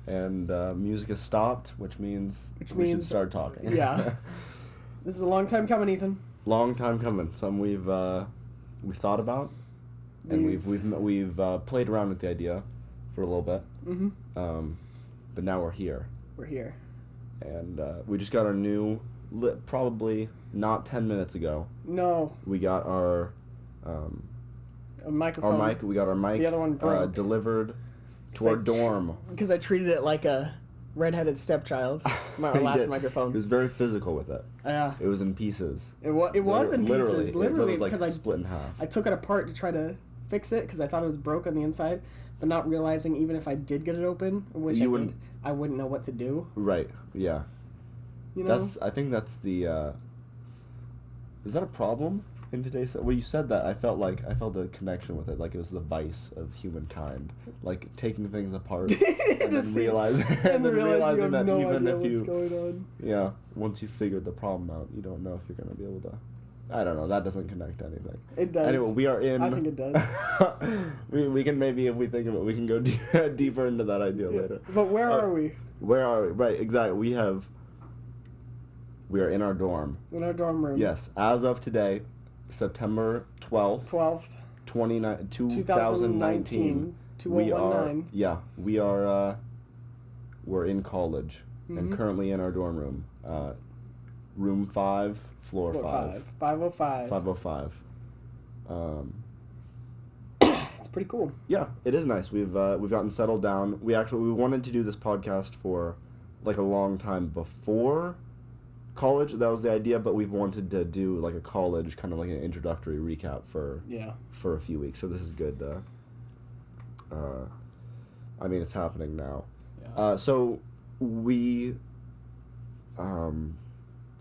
and music has stopped, which means we should start talking. Yeah. This is a long time coming, Ethan. Long time coming. Some we've thought about, and we've played around with the idea for a little bit. Mm-hmm. But now we're here. We're here. And we just got our new, probably not 10 minutes ago. No. We got our a microphone. We got our mic. The other one broke. Delivered to our dorm. Because I treated it like a redheaded stepchild. Our last microphone. It was very physical with it. Yeah. It was in pieces. It was in pieces. Literally, it was like because split in half. I took it apart to try to fix it because I thought it was broke on the inside, but not realizing even if I did get it open, which I wouldn't know what to do. Right. Yeah. You know? I think that's the. Is that a problem in today's? When you said that, I felt a connection with it, like it was the vice of humankind, like taking things apart and then realizing that no even idea if what's going on. Yeah, once you figured the problem out, you don't know if you're gonna be able to. I don't know. That doesn't connect to anything. It does. Anyway, we are in. I think it does. we can maybe, if we think of it, we can go deeper into that idea later. But where are we? Where are we? Right, exactly. We are in our dorm. In our dorm room. Yes, as of today, September 12th. 2019. 2019. We are we're in college and currently in our dorm room. Room 5, floor 5. 505. 505. It's pretty cool. Yeah, it is nice. We've gotten settled down. We wanted to do this podcast for like a long time before college. That was the idea, but we've wanted to do like a college kind of like an introductory recap for a few weeks. So this is good. I mean, it's happening now. Yeah. So we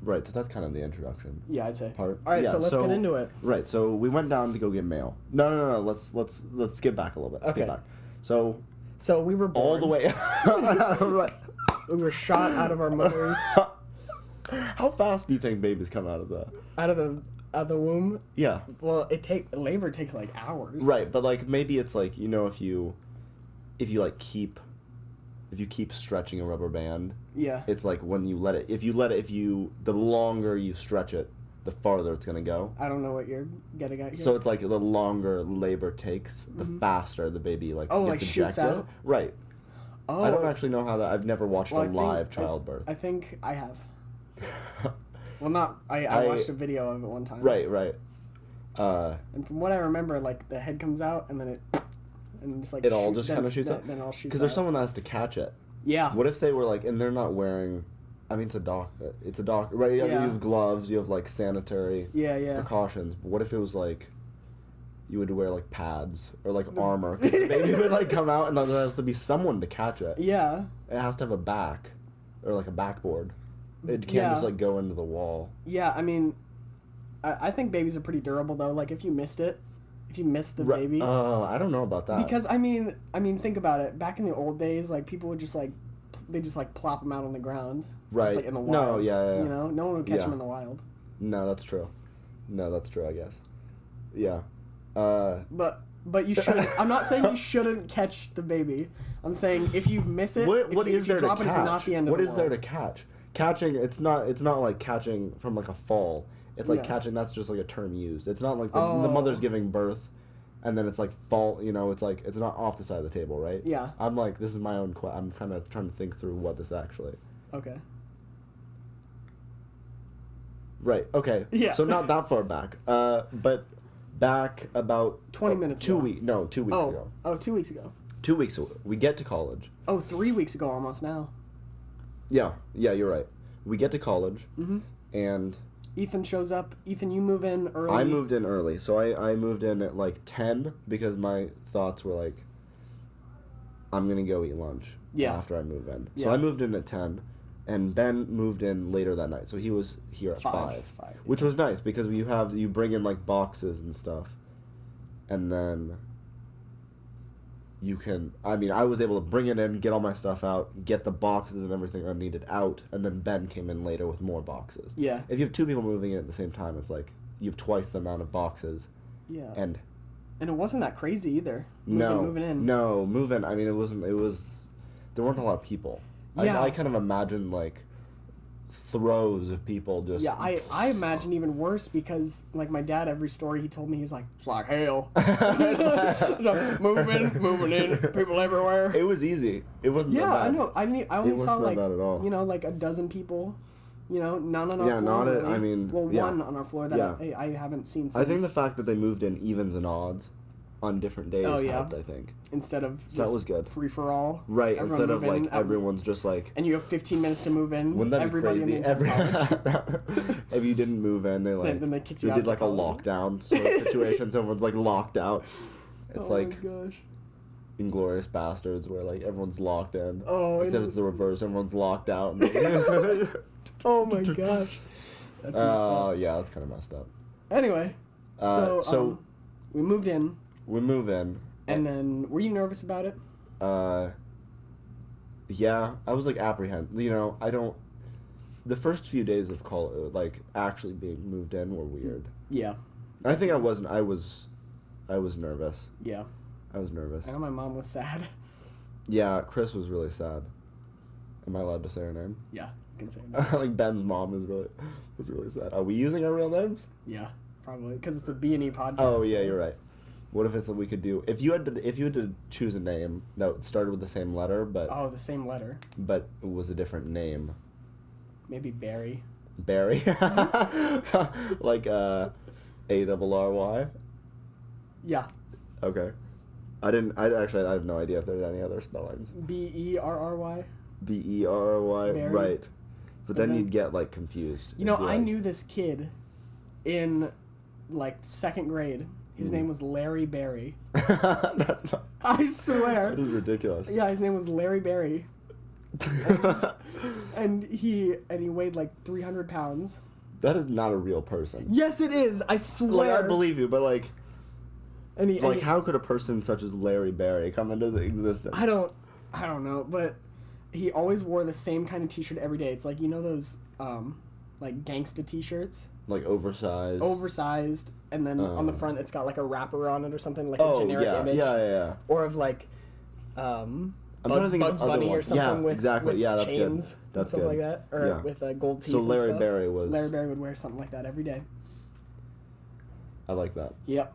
right, so that's kind of the introduction. Yeah, I'd say. Part. All right, yeah, so let's get into it. Right, so we went down to go get mail. No. Let's skip back a little bit. Skip back. So we were born. all the way. We were shot out of our mothers. How fast do you think babies come out of the womb? Yeah. Well, labor takes like hours. Right, but like maybe it's like, you know, if you keep stretching a rubber band. Yeah. It's like when you let it, the longer you stretch it, the farther it's going to go. I don't know what you're getting at here. So it's like the longer labor takes, the faster the baby gets ejected. Shoots out? Right. Oh. I don't actually know how that, I've never watched a live childbirth. I think I have. Well, I watched a video of it one time. Right. And from what I remember, like, the head comes out and then it just like... It all just kind of shoots out? Then it all shoots out. Because there's someone that has to catch it. Yeah. What if they were like, and they're not wearing... I mean, it's a doctor, right? You have gloves, you have, like, sanitary precautions. But what if it was, like, you had to wear, like, pads or, like, armor? Because the baby would, like, come out and there has to be someone to catch it. Yeah. It has to have a back or, like, a backboard. It can't just, like, go into the wall. Yeah, I mean, I think babies are pretty durable, though. Like, if you missed the baby... Oh, I don't know about that. Because, I mean, think about it. Back in the old days, like, people would just, like... They just, like, plop them out on the ground. Right. Just, like, in the wild. No, yeah. You know? No one would catch them in the wild. No, that's true, I guess. Yeah. But you shouldn't... I'm not saying you shouldn't catch the baby. I'm saying if you miss it... What is there to catch? It's not the end of the world. What is there to catch? Catching, it's not like catching from, like, a fall. It's like catching, that's just, like, a term used. It's not like the mother's giving birth, and then it's, like, fall, you know, it's, like, it's not off the side of the table, right? Yeah. I'm, like, this is my own, I'm kind of trying to think through what this actually... Okay. Right, okay. Yeah. So not that far back, but back about... 20 minutes 2 ago. weeks, no, 2 weeks ago. Oh, 2 weeks ago. 2 weeks ago. We get to college. Oh, 3 weeks ago almost now. Yeah, you're right. We get to college, and... Ethan shows up. Ethan, you move in early. I moved in early, so I moved in at, like, 10, because my thoughts were, like, I'm going to go eat lunch after I move in. So I moved in at 10, and Ben moved in later that night, so he was here at 5. Which was nice, because you bring in, like, boxes and stuff, and then... You can, I mean, I was able to bring it in, get all my stuff out, get the boxes and everything I needed out, and then Ben came in later with more boxes. Yeah. If you have 2 people moving in at the same time, it's like, you have twice the amount of boxes. Yeah. And it wasn't that crazy either. Moving in. No, moving, I mean, it was, there weren't a lot of people. Yeah. I kind of imagine like throws of people just. Yeah, I imagine even worse because like my dad, every story he told me, he's like, it's like hell. moving in, people everywhere. It was easy. It wasn't. Yeah, that bad. I know. I only saw like bad at all. like a dozen people. None on our floor. Yeah, not it. I mean, one on our floor that I haven't seen since. I think the fact that they moved in evens and odds on different days helped, I think. Instead of that was good. Free for all. Right, instead of like everyone's just like. And you have 15 minutes to move in. Wouldn't that everybody be crazy? In the If you didn't move in, they like then they kicked you out did like a lockdown sort of situation. Someone's like locked out. It's like Inglourious Bastards where like everyone's locked in. Oh, except it's the reverse. Everyone's locked out. Oh my gosh. That's yeah, that's kind of messed up. Anyway, so we moved in. And then, were you nervous about it? Yeah, I was like apprehensive. The first few days of like actually being moved in were weird. Yeah. I think I wasn't. I was nervous. Yeah. I was nervous. I know my mom was sad. Yeah, Chris was really sad. Am I allowed to say her name? Yeah, you can say her name. Like Ben's mom was really sad. Are we using our real names? Yeah, probably because it's the B&E podcast. Oh yeah, you're right. What if it's what we could do if you had to choose a name that started with the same letter but the same letter, but it was a different name? Maybe Barry. Barry, like ARRY. Yeah. Okay. I have no idea if there's any other spellings. BERRY. BERRY. Right. But then you'd get like confused. I knew this kid in like second grade. His name was Larry Berry. That's not... I swear. That is ridiculous. Yeah, his name was Larry Berry. and he weighed like 300 pounds. That is not a real person. Yes, it is. I swear. Like, I believe you, but like... how could a person such as Larry Berry come into existence? I don't know, but he always wore the same kind of t-shirt every day. It's like, those, like gangsta t-shirts? Like oversized. And then on the front, it's got like a wrapper on it or something, like a generic image. Yeah. Or of like, Bugs Bunny or something with that's chains good. That's and stuff good. like that. Or with gold teeth. So Larry Berry would wear something like that every day. I like that. Yep.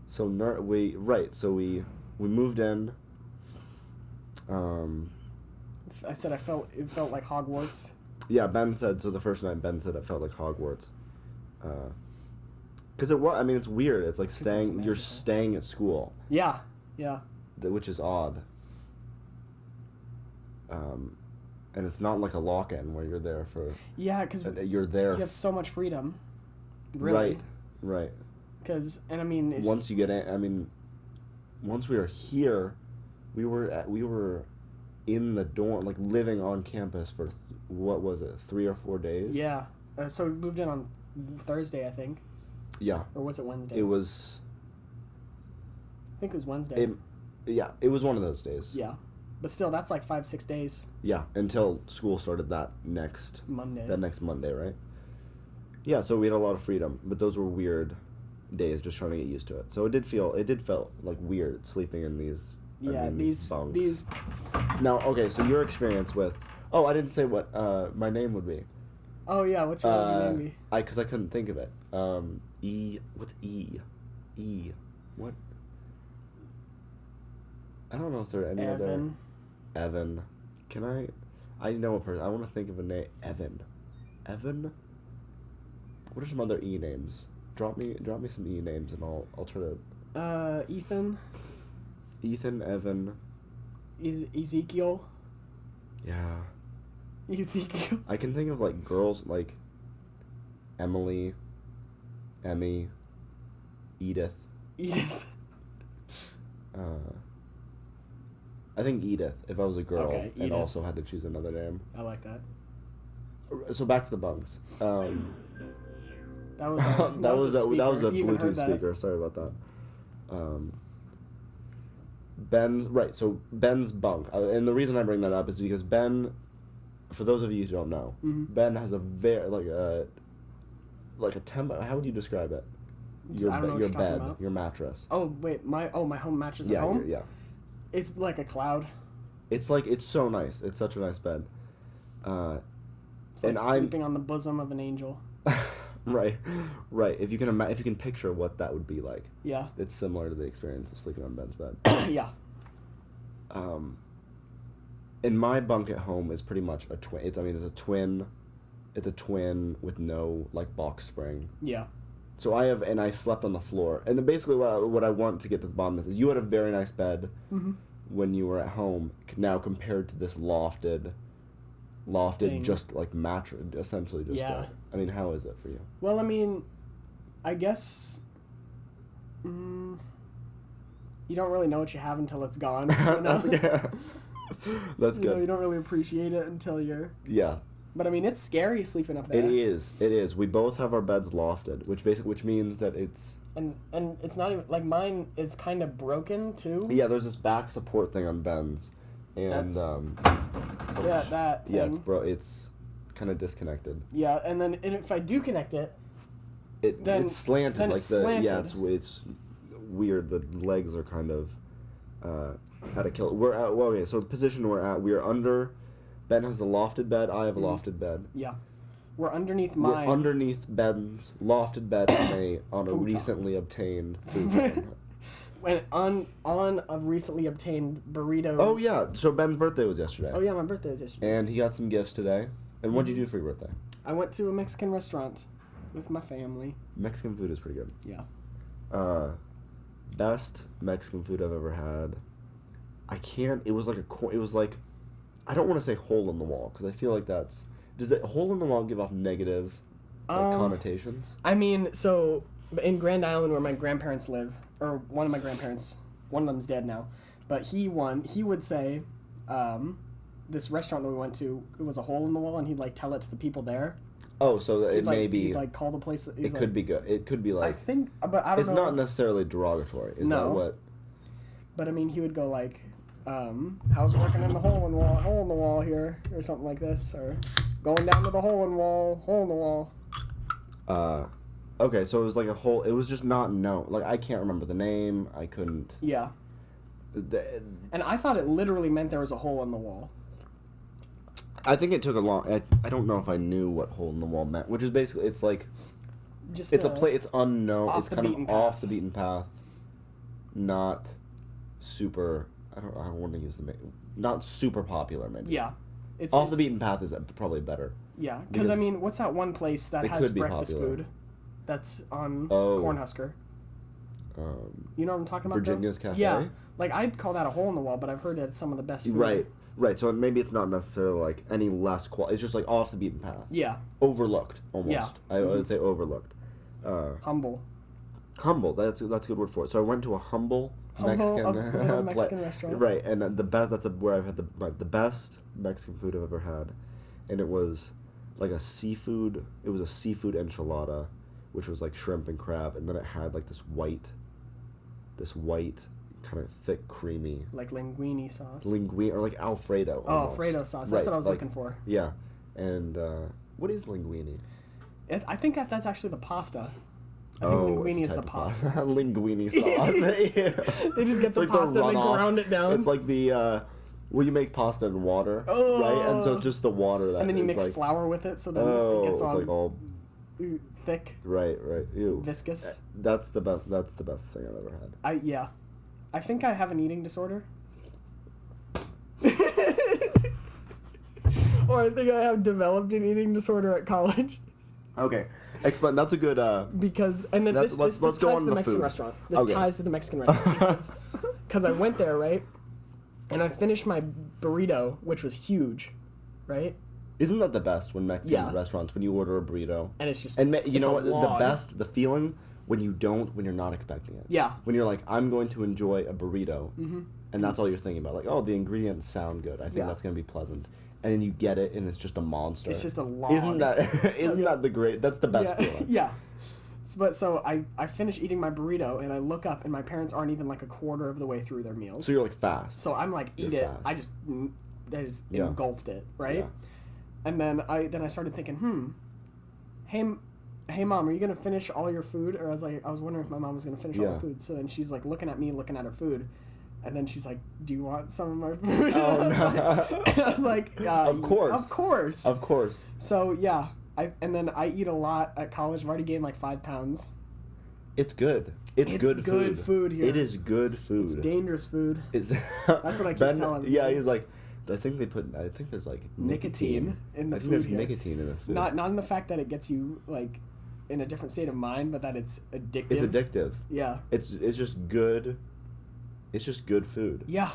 So we moved in. I said it felt like Hogwarts. Yeah, Ben said, so the first night Ben said it felt like Hogwarts. Because it's weird. It's like you're staying at school. Yeah. Which is odd. And it's not like a lock-in where you're there for... Yeah, because you're there... You have so much freedom. Really. Right. Because, it's... Once you get in, once we were here, we were in the dorm, like living on campus for, 3 or 4 days? Yeah. So we moved in on Thursday, I think. Yeah. Or was it Wednesday? It was... I think it was Wednesday. It was one of those days. Yeah. But still, that's like 5-6 days. Yeah, until school started that next Monday, right? Yeah, so we had a lot of freedom, but those were weird days just trying to get used to it. So it did felt like weird sleeping in these these bunks. Now, okay, so your experience with... Oh, I didn't say what my name would be. Oh, yeah, what's your name be? Because I couldn't think of it. What's E? E. What? I don't know if there are any other... Evan. Can I know a person. I want to think of a name. Evan. What are some other E names? Drop me some E names and I'll try to... Ethan, Evan. Ezekiel. Yeah. Ezekiel. I can think of like girls like Emily, Emmy, Edith. I think Edith, if I was a girl and also had to choose another name. I like that. So back to the bunks. That was a Bluetooth speaker. Sorry about that. Ben's bunk. And the reason I bring that up is because Ben, for those of you who don't know, Ben has a very like a temp. How would you describe it? Your bed, your mattress. Oh wait, my home mattress at home. Yeah. It's like a cloud. It's so nice. It's such a nice bed. It's like sleeping on the bosom of an angel. Right. If you can picture what that would be like. Yeah. It's similar to the experience of sleeping on Ben's bed. Yeah. And my bunk at home is pretty much a twin. It's a twin. It's a twin with no like box spring. Yeah. So I slept on the floor. And then basically what I want to get to the bottom of this is you had a very nice bed when you were at home. Now compared to this lofted thing. Just like mattress, essentially just. Yeah. I mean, how is it for you? Well, I mean, I guess. You don't really know what you have until it's gone. You know? That's good. You don't really appreciate it until you're. Yeah. But I mean, it's scary sleeping up there. It is. We both have our beds lofted, which means that it's. And it's not even like mine is kind of broken too. Yeah, there's this back support thing on Ben's, and that. Yeah, it's kind of disconnected. Yeah, and if I do connect it, it's slanted. Then like it's slanted. Yeah, it's weird. The legs are kind of at a kill. We're at so the position we're at, we are under. Ben has a lofted bed. I have a lofted bed. Yeah, we're underneath mine. We're underneath Ben's lofted bed on a recently obtained futon. On a recently obtained burrito. Oh yeah, so Ben's birthday was yesterday. Oh yeah, my birthday was yesterday. And he got some gifts today. And what did you do for your birthday? I went to a Mexican restaurant with my family. Mexican food is pretty good. Yeah. Best Mexican food I've ever had. It was like I don't want to say hole in the wall because I feel like does it hole in the wall give off negative connotations? I mean, so in Grand Island where my grandparents live, or one of my grandparents, one of them's dead now, but he would say this restaurant that we went to, it was a hole in the wall, and he'd like tell it to the people there. Oh, so it may be. He'd like call the place. It could be good. It could be like. I think, but I don't know. It's not necessarily derogatory. Is that what? But I mean, he would go like, "How's it working in the hole in the wall here," or something like this, or going down to the hole in the wall. Okay, so it was like a hole. It was just not known. Like I can't remember the name. I couldn't. Yeah. And I thought it literally meant there was a hole in the wall. I think it took a long. I don't know if I knew what hole in the wall meant, which is basically it's like. Just it's it's unknown. It's kind of off the beaten path. Not super. I don't want to use the name. Not super popular, maybe. Yeah. It's off the beaten path is probably better. Yeah, because I mean, what's that one place that has breakfast food? That's on Cornhusker. You know what I'm talking about? Virginia's Cafe. Yeah, like I'd call that a hole in the wall, but I've heard it's some of the best food. Right. So maybe it's not necessarily like any less quality. It's just like off the beaten path. Yeah. Overlooked almost. Yeah. I would say overlooked. Humble. Humble. That's a good word for it. So I went to a humble Mexican restaurant. Right, and the best. That's where I've had the best Mexican food I've ever had, and it was like a seafood. It was a seafood enchilada, which was like shrimp and crab, and then it had like this white kind of thick, creamy. Like linguine sauce. Linguine or like Alfredo. Oh, Alfredo sauce. That's what I was looking for. Yeah, and what is linguine? I think that's actually the pasta. I think linguine is the pasta. Linguine sauce. Yeah. They just get the pasta and they ground it down. It's like the you make pasta in water, right? And so it's just the water that. And then you mix like, flour with it, so then it gets it's like all thick. Right. Ew. Viscous. That's the best. That's the best thing I've ever had. I think I have an eating disorder. Or I think I have developed an eating disorder at college. Okay, explain. That's a good. Because and then let's go on to the Mexican restaurant. This ties to the Mexican restaurant because I went there, right, and I finished my burrito, which was huge, right. Isn't that the best when Mexican restaurants when you order a burrito and it's just you know what the feeling when you're not expecting it. Yeah. When you're like, I'm going to enjoy a burrito, and that's all you're thinking about. Like, oh, the ingredients sound good. I think that's gonna be pleasant. And then you get it, and it's just a monster. It's just a log. Isn't that the great? That's the best feeling. Yeah. So I finish eating my burrito, and I look up, and my parents aren't even like a quarter of the way through their meals. So you're like fast. So I'm like, eat it. I just engulfed it, right? Yeah. And then I started thinking, hey mom, are you gonna finish all your food? Or I was wondering if my mom was gonna finish all her food. So then she's like looking at me, looking at her food, And then she's like, "Do you want some of my food?" Oh, no. I was like, Of course. Of course. Of course. So, yeah. And then I eat a lot at college. I've already gained like 5 pounds. It's good. It's good food here. It is good food. It's dangerous food. That's what I keep telling people. Yeah, he's like, I think there's like Nicotine in the I think food there's here. nicotine in this food. Not in the fact that it gets you like in a different state of mind, but that it's addictive. It's addictive. Yeah. It's just good. It's just good food. Yeah.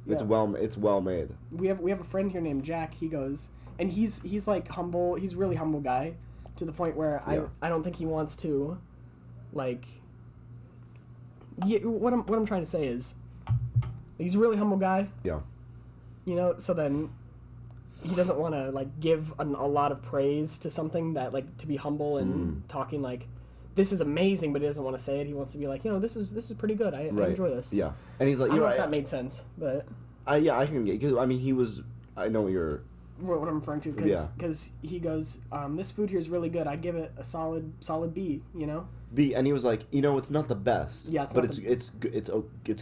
It's well made. We have a friend here named Jack. He goes, and he's like humble. He's a really humble guy, to the point where I don't think he wants to, like. Yeah, what I'm trying to say is, he's a really humble guy. Yeah. You know, so then he doesn't want to like give a lot of praise to something that like to be humble and talking like this is amazing, but he doesn't want to say it. He wants to be like, this is pretty good. I enjoy this. Yeah, and he's like, I don't know if that made sense, but I can get, because I mean I know what you're. What I'm referring to, because he goes, this food here is really good. I'd give it a solid B. B, and he was like, it's not the best. Yeah, but it's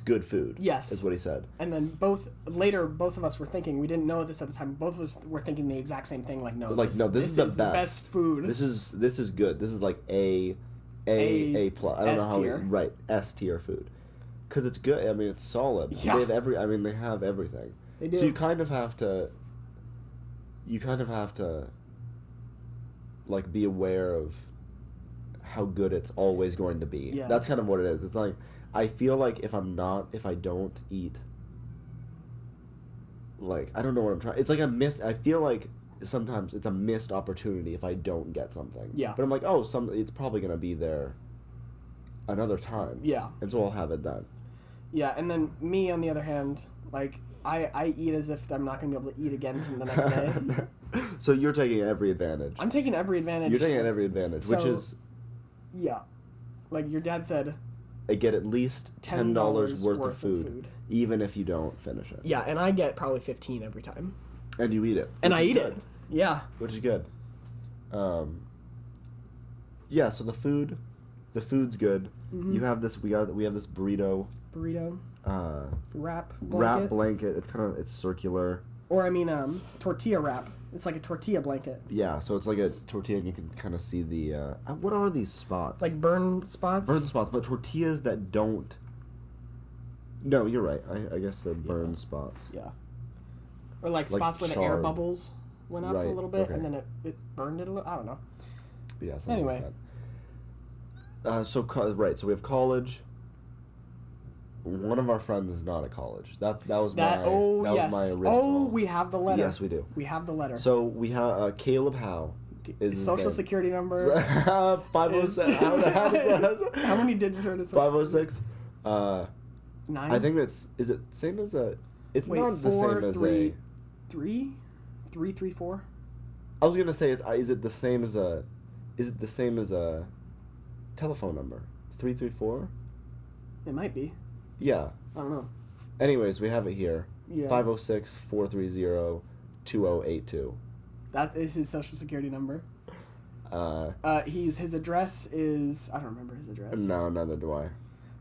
good food. Yes, is what he said. And then both of us were thinking, we didn't know this at the time. Both of us were thinking the exact same thing. Like, this is the best food. This is good. This is like A plus. I don't know how right S tier food, because it's good. I mean, it's solid. Yeah. They have everything. They do. So you kind of have to. Like, be aware of how good it's always going to be. Yeah. That's kind of what it is. It's like, I feel like if I don't eat, like, I don't know what I'm trying. It's like I feel like sometimes it's a missed opportunity if I don't get something. Yeah. But I'm like, it's probably going to be there another time. Yeah. And so I'll have it then. Yeah, and then me, on the other hand, like, I eat as if I'm not going to be able to eat again until the next day. So you're taking every advantage. I'm taking every advantage. You're taking every advantage, which is... Yeah. Like your dad said... I get at least $10 worth of food, even if you don't finish it. Yeah, and I get probably 15 every time. And you eat it. And I eat it. Yeah. Which is good. Yeah, so the food's good. Mm-hmm. We have this burrito. Wrap blanket. It's circular. Or tortilla wrap. It's like a tortilla blanket. Yeah, so it's like a tortilla, and you can kind of see the what are these spots? Like burn spots. Burn spots, but tortillas that don't. No, you're right. I guess they're burn spots. Yeah. Or like spots where the air bubbles went up a little bit, and then it burned it a little. I don't know. Yeah. Anyway. Like that. So we have college. One of our friends is not at college. That was my original. Oh, we have the letter. Yes, we do. We have the letter. So we have Caleb Howe. His social security number. 507. How many digits are in his 506. 9. I think is it same as a. It's not the same as 334. I was gonna say is it the same as a telephone number 334? It might be. Yeah. I don't know. Anyways, we have it here. Yeah. 506-430-2082. That is his social security number. His address is, I don't remember his address. No, neither do I.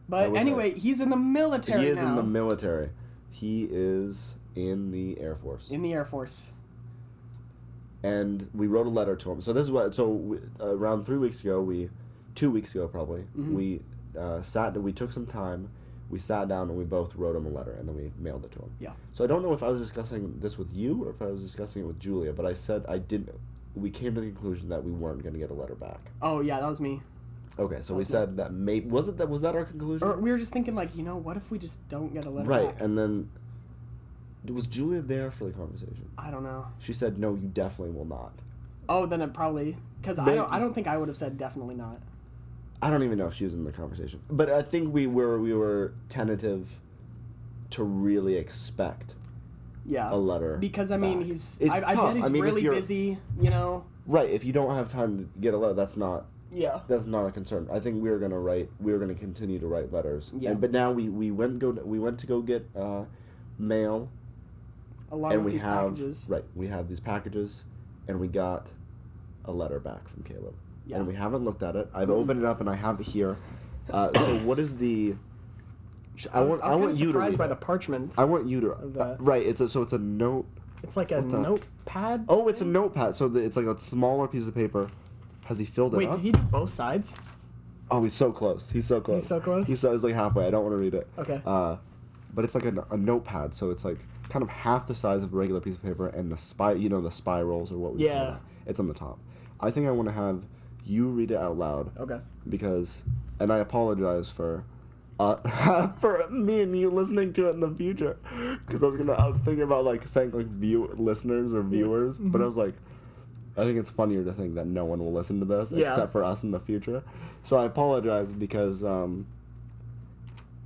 But anyway, he's in the military now. He is in the military. He is in the Air Force. In the Air Force. And we wrote a letter to him. So this is around 2 weeks ago probably, mm-hmm. We took some time. We sat down and we both wrote him a letter, and then we mailed it to him. Yeah. So I don't know if I was discussing this with you or if I was discussing it with Julia, but I said we came to the conclusion that we weren't going to get a letter back. Oh, yeah, that was me. Okay, so we said that was that our conclusion? Or we were just thinking what if we just don't get a letter back? Right, and then was Julia there for the conversation? I don't know. She said, "No, you definitely will not." Oh, then it probably, because I don't think I would have said definitely not. I don't even know if she was in the conversation, but I think we were tentative to really expect a letter. Because I mean, he's it's I bet he's really busy, Right, if you don't have time to get a letter, that's not a concern. I think we were gonna continue to write letters. Yeah. But now we went to go get mail. Along with these packages. Right, we have these packages, and we got a letter back from Caleb. Yeah. And we haven't looked at it. I've opened it up and I have it here. So what is the I was kind of surprised by the parchment. I want you to right. It's a note. It's like a notepad. Oh, it's a notepad. So it's like a smaller piece of paper. Has he filled it up? Wait, did he do both sides? Oh, he's so close. He's so close. He's like halfway. I don't want to read it. Okay. But it's like a notepad, so it's like kind of half the size of a regular piece of paper, and the the spirals or what we call it. It's on the top. I think I want to have you read it out loud. Okay. Because, and I apologize for me and you listening to it in the future, because I was thinking about like saying like listeners or viewers, but I was like, I think it's funnier to think that no one will listen to this except for us in the future. So I apologize because I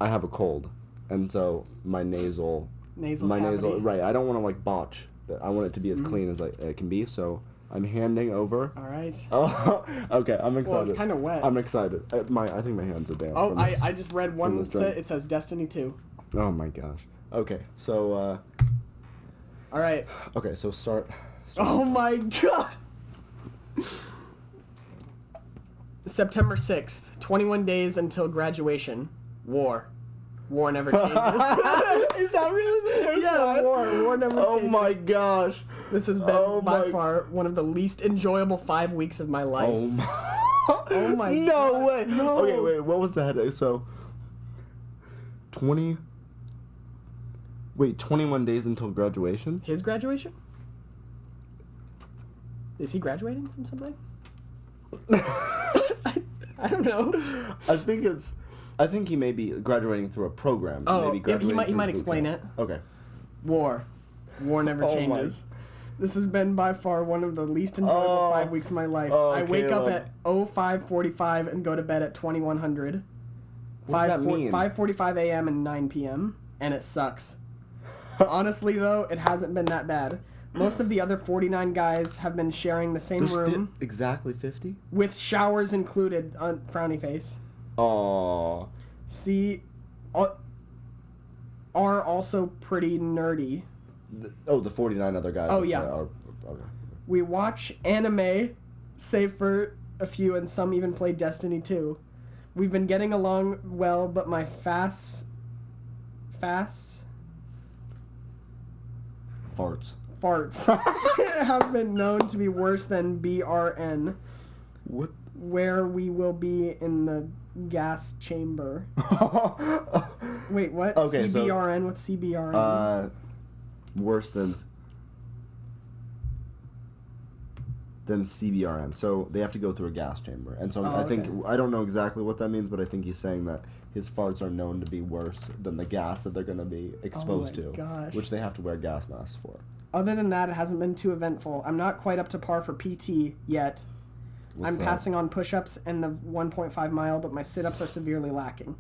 have a cold, and so my nasal right. I don't want to like botch. I want it to be as clean as it can be. So I'm handing over. All right. Oh, okay. I'm excited. Well, it's kind of wet. I'm excited. I think my hands are damp. Oh, I just read one. It says Destiny 2. Oh my gosh. Okay, so. All right. Okay, so start. Oh my god. September 6th, 21 days until graduation. War never changes. Is that really the first line? War never changes. Oh my gosh. This has been by far one of the least enjoyable 5 weeks of my life. Oh my no God. Way. No. Okay, wait, what was the headache? So 21 days until graduation? His graduation? Is he graduating from something? I don't know. I think he may be graduating through a program. Oh, he might explain it. Okay. War never changes. This has been by far one of the least enjoyable 5 weeks of my life. I wake up at 05:45 and go to bed at 2100. What does that mean? 5:45 a.m. and 9 p.m. and it sucks. Honestly, though, it hasn't been that bad. Most of the other 49 guys have been sharing the same room. Exactly 50? With showers included. Frowny face. Aww. See, are also pretty nerdy. The 49 other guys. Oh, yeah. Okay. We watch anime, save for a few, and some even play Destiny 2. We've been getting along well, but my fasts farts have been known to be worse than BRN. What? Where we will be in the gas chamber. Wait, what? Okay, CBRN? What's CBRN? Worse than CBRN. So they have to go through a gas chamber. And so I think, I don't know exactly what that means, but I think he's saying that his farts are known to be worse than the gas that they're going to be exposed to. Gosh. Which they have to wear gas masks for. Other than that, it hasn't been too eventful. I'm not quite up to par for PT yet. I'm passing on push-ups and the 1.5 mile, but my sit-ups are severely lacking.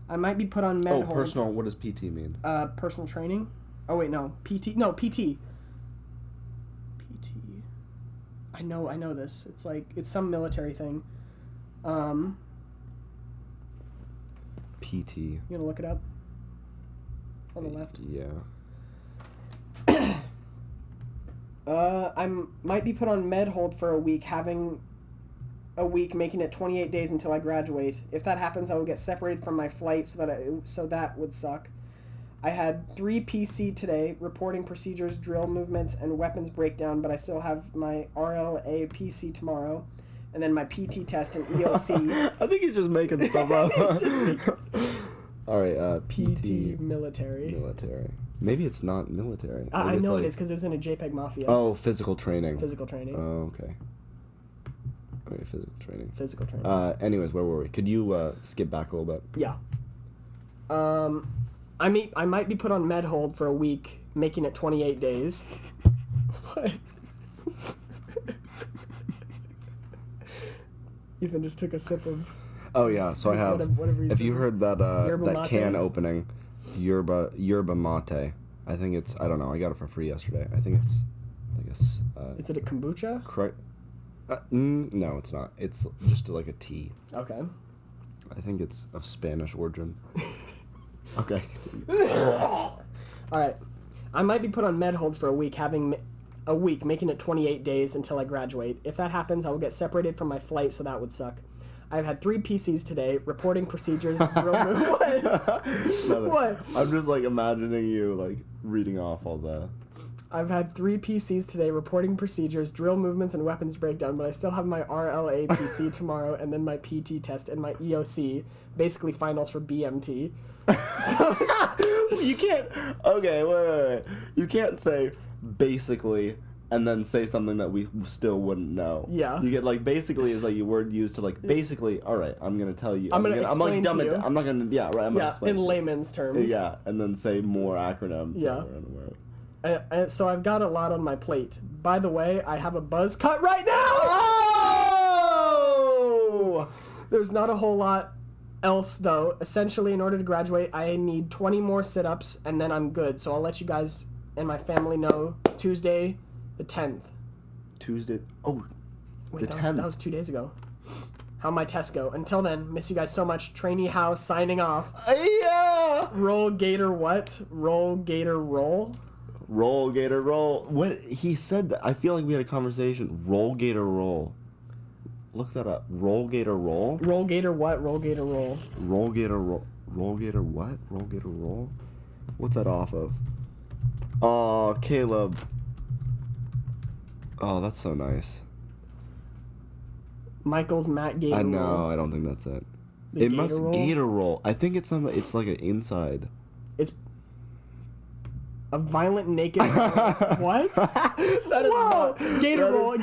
I might be put on med hold. Personal, what does PT mean? Personal training? Oh, wait, no. PT. No, PT. PT. I know this. It's some military thing. PT. You gonna look it up? On the left? Yeah. I might be put on med hold for a week, making it 28 days until I graduate. If that happens, I will get separated from my flight, so that would suck. I had 3 PC today, reporting procedures, drill movements, and weapons breakdown, but I still have my RLA PC tomorrow, and then my PT test and EOC. I think he's just making stuff up. All right, PT. Military. Maybe it's not military. I know it is because it was in a JPEG Mafia. Oh, physical training. Oh, okay. Okay, physical training. Anyways, where were we? Could you skip back a little bit? Yeah. I might be put on med hold for a week, making it 28 days. What? Ethan just took a sip of... Oh, yeah, so I have... If you heard that can opening, yerba mate, I think it's... I don't know, I got it for free yesterday. I think it's... Is it a kombucha? Correct. No, it's not. It's just like a tea. Okay. I think it's of Spanish origin. Okay. Alright. I might be put on med hold for a week, making it 28 days until I graduate. If that happens, I will get separated from my flight, so that would suck. I've had 3 PCs today, reporting procedures, drill move. What? What? I'm just like imagining you like reading off all the... I've had 3 PCs today, reporting procedures, drill movements, and weapons breakdown, but I still have my RLA PC tomorrow, and then my PT test and my EOC, basically finals for BMT. You can't... Okay, wait. You can't say basically and then say something that we still wouldn't know. Yeah. You get like basically is like a word used to like basically, all right, I'm going to tell you. I'm like dumb to it. you. I'm not going to, yeah, right. I'm yeah, in layman's terms. Yeah, and then say more acronyms. Yeah. So I've got a lot on my plate. By the way, I have a buzz cut right now! Oh! There's not a whole lot else, though. Essentially, in order to graduate, I need 20 more sit-ups, and then I'm good. So I'll let you guys and my family know Tuesday the 10th. Tuesday? Oh, wait, the 10th. That was 2 days ago. How my tests go. Until then, miss you guys so much. Trainee House signing off. Yeah! Roll Gator what? Roll Gator roll? Roll Gator roll. What he said that I feel like we had a conversation. Roll Gator roll. Look that up. Roll Gator roll. Roll Gator what? Roll Gator roll. Roll Gator roll. Roll Gator what? Roll Gator roll. What's that off of? Oh, Caleb. Oh, that's so nice. Michael's Matt Gator I know. roll. I don't think that's it. The It Gator must roll? Gator roll. I think it's some. It's like an inside. It's a violent naked what? That is Whoa! not, Gator that roll. is-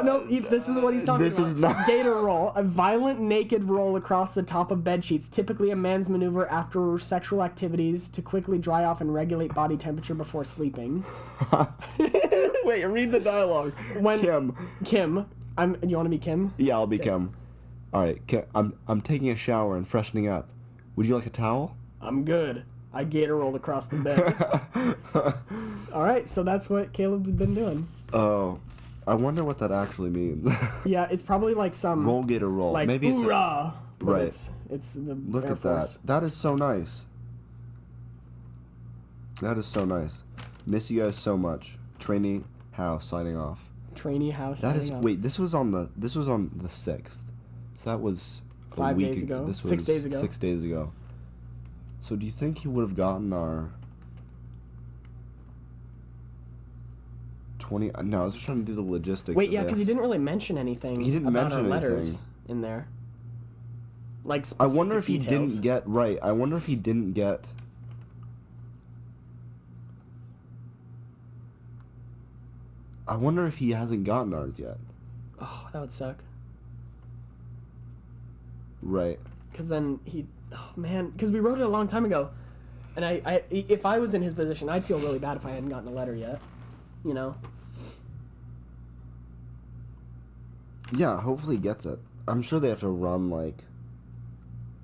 No. This is what he's talking This about. is not- Gator roll. A violent naked roll across the top of bed sheets. Typically a man's maneuver after sexual activities to quickly dry off and regulate body temperature before sleeping. Wait, read the dialogue. When Kim. Do you want to be Kim? Yeah, I'll be Kim. All right, Kim, I'm taking a shower and freshening up. Would you like a towel? I'm good. I gator rolled across the bed. All right, so that's what Caleb's been doing. Oh, I wonder what that actually means. Yeah, it's probably like some Roll Gator roll. like Maybe it's hoorah. But right. It's the Look Air at Force. that. That is so nice. That is so nice. Miss you guys so much. Trainee House signing off. Trainee House. That is signing off. wait. This was on the 6th. So that was a 5 week days ago. This was 6 days ago. 6 days ago. So do you think he would have gotten our 20? No, I was just trying to do the logistics. Wait, of yeah, it. because he didn't really mention anything. He didn't about mention our letters anything. in there. Like I specific wonder if he details. didn't get right. I wonder if he didn't get. I wonder if he hasn't gotten ours yet. Oh, that would suck. Right. Because then because we wrote it a long time ago, and I if I was in his position, I'd feel really bad if I hadn't gotten a letter yet. You know. Yeah, hopefully he gets it. I'm sure they have to run like.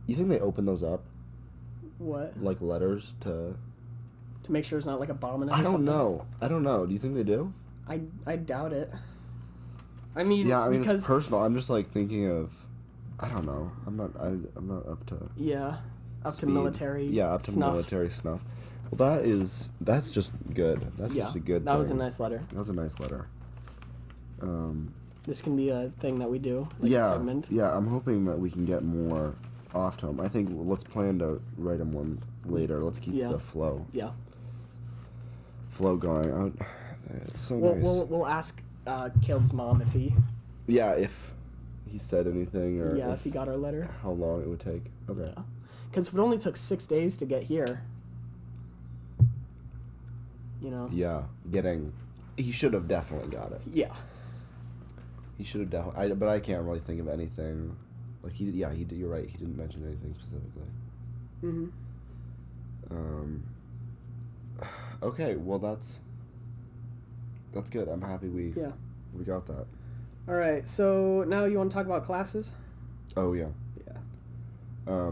You think they open those up? What? Like letters to. To make sure it's not like a bomb in it. I or don't something? know. I don't know. Do you think they do? I doubt it. I mean, Yeah, I mean because it's personal. I'm just like thinking of. I don't know. I'm not up to. yeah, up to speed. military. Yeah, up to snuff. military snuff. Well, that's just good. That's Yeah, just a good. that was a thing. nice letter. That was a nice letter. This can be a thing that we do, like a Yeah, segment. yeah. I'm hoping that we can get more off to him. I think let's plan to write him one later. Let's keep Yeah. the flow going. It's so nice. We'll ask Caleb's mom if he Yeah, if he said anything or if he got our letter. how long it would take. Okay. Yeah, because if it only took 6 days to get here, you know. Yeah, he should have definitely got it. Yeah. He should have definitely. But I can't really think of anything. Like he did. You're right. He didn't mention anything specifically. Mhm. Okay. Well, that's good. I'm happy we got that. All right. So now you want to talk about classes? Oh yeah. Yeah.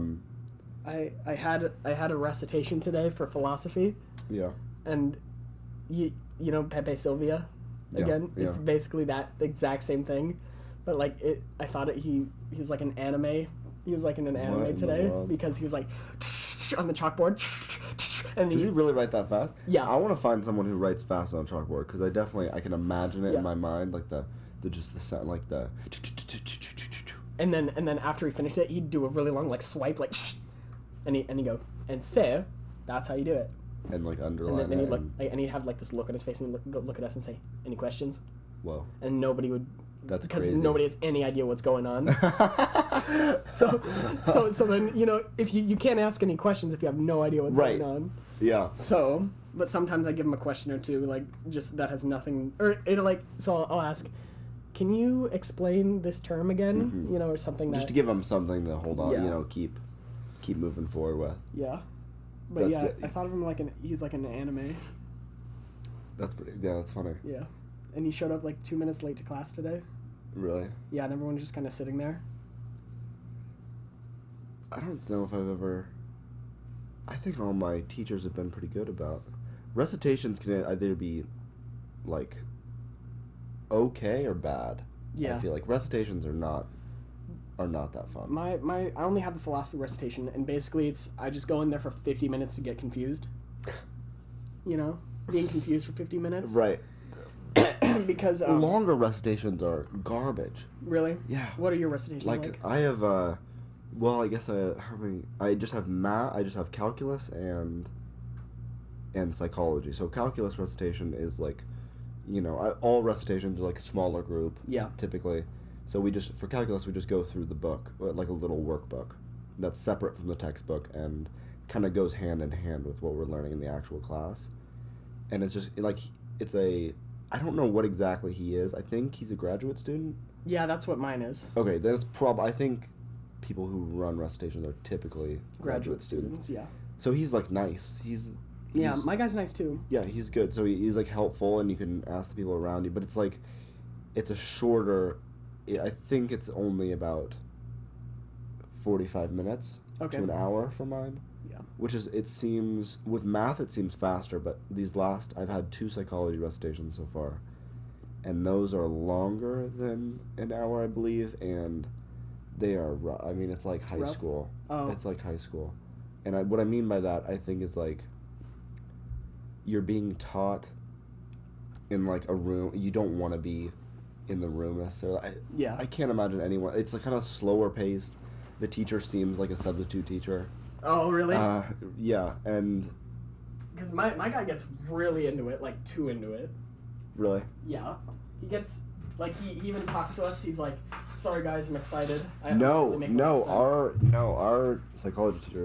I had a recitation today for philosophy, Yeah. and you know Pepe Silvia, again. Yeah. It's basically that exact same thing, but like I thought he was like an anime. He was like in an anime What in the today world? because he was like on the chalkboard, and Does he really write that fast? Yeah. I want to find someone who writes fast on a chalkboard because I can imagine it Yeah. in my mind, like the sound, like the. And then after he finished it, he'd do a really long like swipe, like, shh, and he'd go, and so that's how you do it. And like underline. And then he'd look, and he'd have like this look on his face, and he'd look at us and say, "Any questions?" Whoa. And nobody would. That's because crazy. nobody has any idea what's going on. so then if you can't ask any questions if you have no idea what's going on. Yeah. So, but sometimes I give them a question or two, like just that has nothing, or it'll like. So I'll ask, "Can you explain this term again?" Mm-hmm. Or something Just to give them something to hold on. Yeah. Keep moving forward with. Yeah. But That's yeah, good. I thought of him like he's like an anime. That's funny. Yeah. And he showed up like 2 minutes late to class today. Really? Yeah, and everyone was just kind of sitting there. I don't know if I've ever. I think all my teachers have been pretty good about recitations. Can either be like okay or bad. Yeah. I feel like recitations are not that fun. I only have the philosophy recitation, and basically I just go in there for 50 minutes to get confused. Being confused for 50 minutes. Right. Because Longer recitations are garbage. Really? Yeah. What are your recitations like? I have well, I guess how many? I just have math. I just have calculus and psychology. So calculus recitation is like, all recitations are like smaller group. Yeah. Typically, so for calculus we just go through the book, like a little workbook that's separate from the textbook and kind of goes hand in hand with what we're learning in the actual class. And it's just like I don't know what exactly he is. I think he's a graduate student. Yeah, that's what mine is. Okay, then it's I think people who run recitations are typically graduate students. Yeah. So he's like nice. Yeah, my guy's nice too. Yeah, he's good. So he's like helpful, and you can ask the people around you. But it's like, it's a shorter. I think it's only about 45 minutes to an hour for mine. Yeah. Which is, it seems, with math it seems faster, but I've had 2 psychology recitations so far, and those are longer than an hour, I believe, and they are I mean, it's like high rough? school. Oh. It's like high school. And what I mean by that, I think, is like, you're being taught in like a room. You don't want to be in the room necessarily. I can't imagine anyone. It's like kind of slower paced. The teacher seems like a substitute teacher. Oh, really? Yeah, and... Because my guy gets really into it, like too into it. Really? Yeah. He gets, like, he even talks to us. He's like, "Sorry guys, I'm excited." Our psychology teacher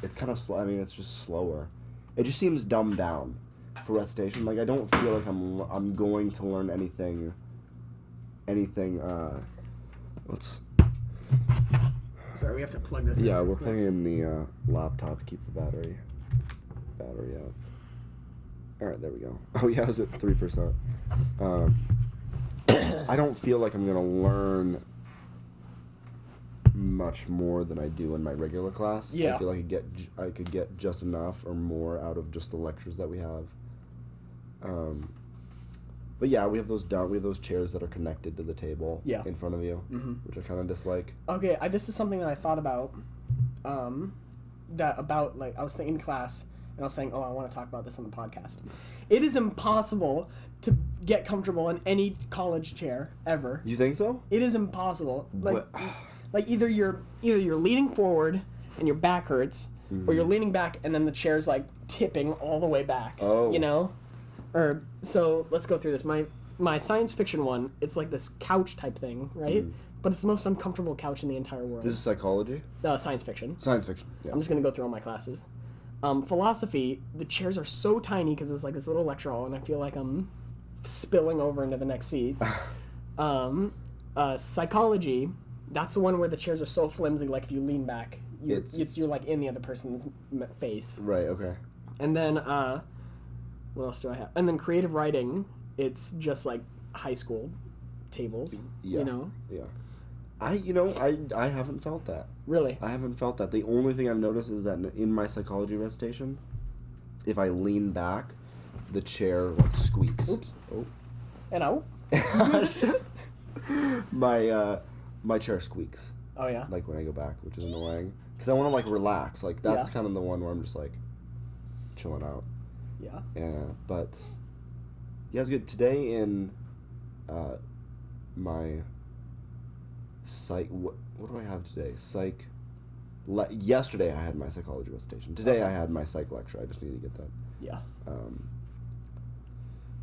it's kind of slow. I mean, it's just slower. It just seems dumbed down for recitation. Like, I don't feel like I'm going to learn anything, let's... Sorry, we have to plug this in. Yeah, we're plugging in the laptop to keep the battery out. Alright, there we go. Oh yeah, I was at 3%. I don't feel like I'm gonna learn much more than I do in my regular class. Yeah. I feel like I could get just enough or more out of just the lectures that we have. But yeah, we have those chairs that are connected to the table in front of you, which I kind of dislike. Okay, this is something that I thought about. Like, I was thinking in class, and I was saying, I want to talk about this on the podcast. It is impossible to get comfortable in any college chair ever. You think so? It is impossible. Like either you're leaning forward and your back hurts, or you're leaning back and then the chair's like tipping all the way back. Oh. Or so let's go through this. My science fiction one, it's like this couch type thing, right? But it's the most uncomfortable couch in the entire world. This is psychology? Science fiction. Science fiction, yeah. I'm just going to go through all my classes. Philosophy, the chairs are so tiny because it's like this little lecture hall, and I feel like I'm spilling over into the next seat. Psychology, that's the one where the chairs are so flimsy, like if you lean back, you're like in the other person's face. Right, okay. And then, what else do I have? And then creative writing, it's just like high school tables, Yeah. Yeah. I haven't felt that. Really? I haven't felt that. The only thing I've noticed is that in my psychology recitation, if I lean back, the chair like squeaks. Oops. Oh. And out? My chair squeaks. Oh yeah. Like when I go back, which is annoying. Because I want to like relax. Like that's kind of the one where I'm just like chilling out. Yeah. Yeah, but yeah, it's good. Today in my psych. What do I have today? Psych. Yesterday I had my psychology recitation. Today I had my psych lecture. I just need to get that. Yeah.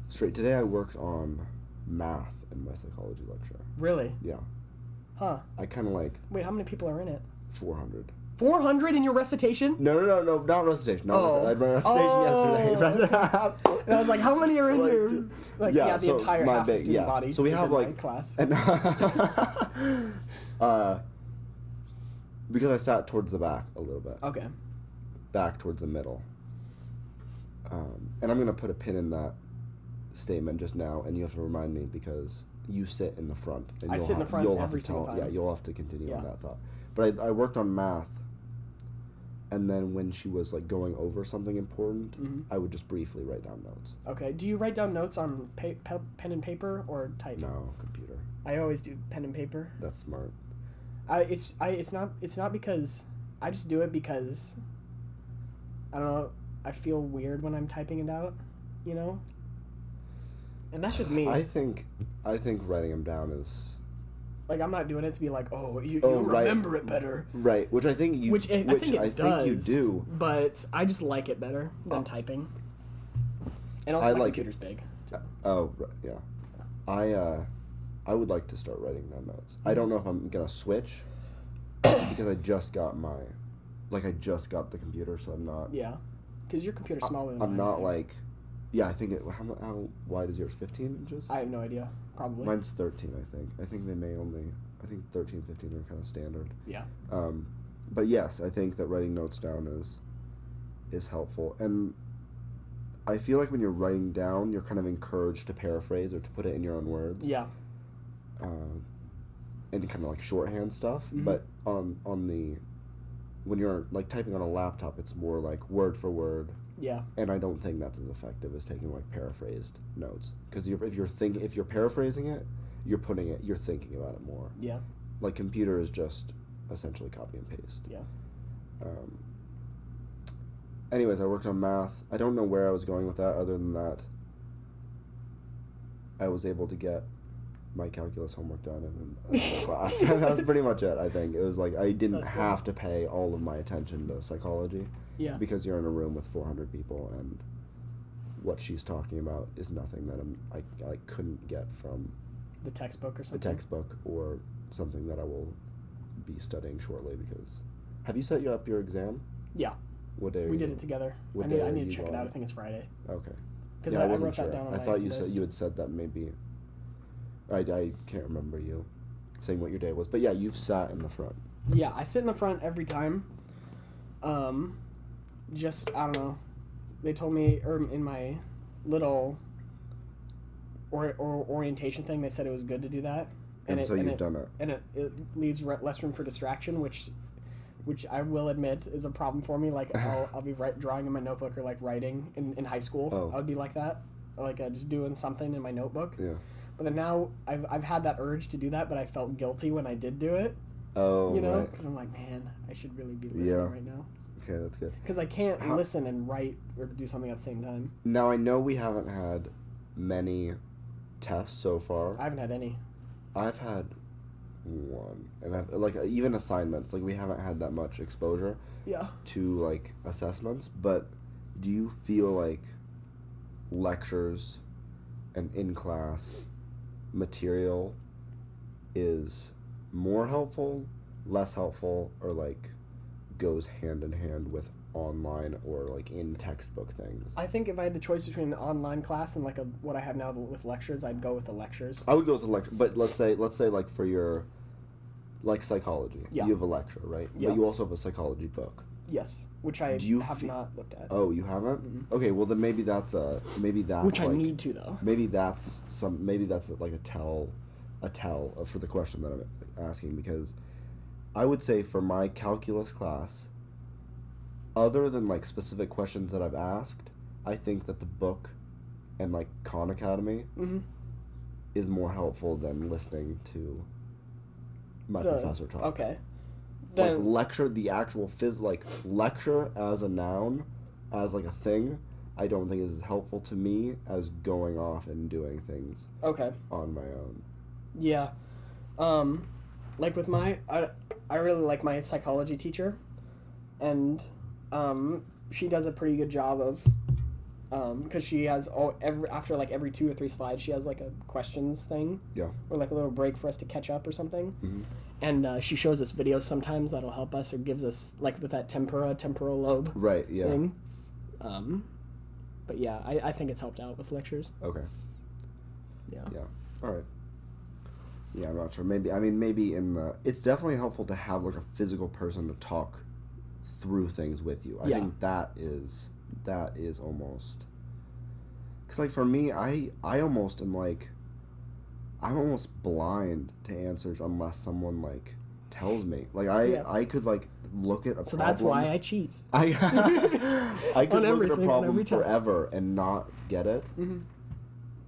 Straight. Today I worked on math in my psychology lecture. Really? Yeah. Huh. I kind of like. Wait, how many people are in it? 400. 400 in your recitation? No, not recitation. I had my recitation yesterday. And I was like, how many are in your... Like, the so entire half the student body. So we have like... class. And, because I sat towards the back a little bit. Okay. Back towards the middle. And I'm going to put a pin in that statement just now, and you have to remind me because you sit in the front. And I sit in the front every single time. Yeah, you'll have to continue on that thought. But I worked on math. And then when she was like going over something important, I would just briefly write down notes. Okay. Do you write down notes on pen and paper or type? No, computer. I always do pen and paper. That's smart. It's not because I just do it because I don't know. I feel weird when I'm typing it out, you know. And that's just me. I think writing them down is. Like, I'm not doing it to be like, you remember it better. Right, which I think you... I think you do. But I just like it better than typing. And also my computer's big. Oh, yeah. I would like to start writing down notes. I don't know if I'm going to switch, because I just got the computer, so I'm not... Yeah, because your computer's smaller than mine. I'm not like... Yeah, I think how wide is yours? 15 inches? I have no idea. Probably. Mine's 13, I think. I think 13, 15 are kind of standard. Yeah. But yes, I think that writing notes down is helpful. And I feel like when you're writing down, you're kind of encouraged to paraphrase or to put it in your own words. Yeah. And kind of like shorthand stuff. Mm-hmm. But when you're like typing on a laptop, it's more like word for word. Yeah. And I don't think that's as effective as taking like paraphrased notes, because if you're paraphrasing it, you're thinking about it more. Yeah. Like computer is just essentially copy and paste. Yeah. Anyways, I worked on math. I don't know where I was going with that, other than that I was able to get my calculus homework done in a class. That was pretty much it, I think. It was like I didn't have to pay all of my attention to psychology. Yeah. Because you're in a room with 400 people, and what she's talking about is nothing that I couldn't get from the textbook or something. The textbook or something that I will be studying shortly. Because have you set up your exam? Yeah. What day? We did it together. I need to check it out. I think it's Friday. Okay. Because I wrote that down on my thought list. you had said that maybe. I can't remember you saying what your day was, but yeah, you've sat in the front. Yeah, I sit in the front every time. Just, I don't know. They told me, in my little orientation thing, they said it was good to do that. And so you've done it. And it leaves less room for distraction, which I will admit is a problem for me. Like, I'll be drawing in my notebook or, like, writing in high school. Oh. I would be like that. Like, just doing something in my notebook. Yeah. But then now I've had that urge to do that, but I felt guilty when I did do it. Oh, you know? right. Because I'm like, man, I should really be listening right now. Okay, that's good. Because I can't listen and write or do something at the same time. Now, I know we haven't had many tests so far. I haven't had any. I've had one. And I've, like, even assignments. Like, we haven't had that much exposure to, like, assessments. But do you feel like lectures and in-class material is more helpful, less helpful, or, like, goes hand in hand with online or like in textbook things? I think if I had the choice between an online class and like what I have now with lectures, I'd go with the lectures. I would go with the lecture, but let's say like for your like psychology, you have a lecture, right? Yeah. But you also have a psychology book. Yes, which I have not looked at. Oh, you haven't? Mm-hmm. Okay, well then maybe that's which like, I need to though. Maybe that's like a tell for the question that I'm asking, because I would say for my calculus class, other than like specific questions that I've asked, I think that the book and like Khan Academy is more helpful than listening to my professor talk. Okay. Then, like lecture, the actual lecture as a noun, as like a thing, I don't think is as helpful to me as going off and doing things on my own. Yeah. like with I really like my psychology teacher, and she does a pretty good job of because she has after like every 2 or 3 slides she has like a questions thing, or like a little break for us to catch up or something. Mm-hmm. And she shows us videos sometimes that'll help us, or gives us like with that temporal lobe thing. But yeah, I think it's helped out with lectures. Okay. Yeah. All right. Yeah, I'm not sure. Maybe it's definitely helpful to have like a physical person to talk through things with you. I think that is almost, because like for me, I almost am like, I'm almost blind to answers unless someone like tells me. Like I could like look at a so problem. That's why I cheat. I could look at a problem forever and not get it. Mm-hmm.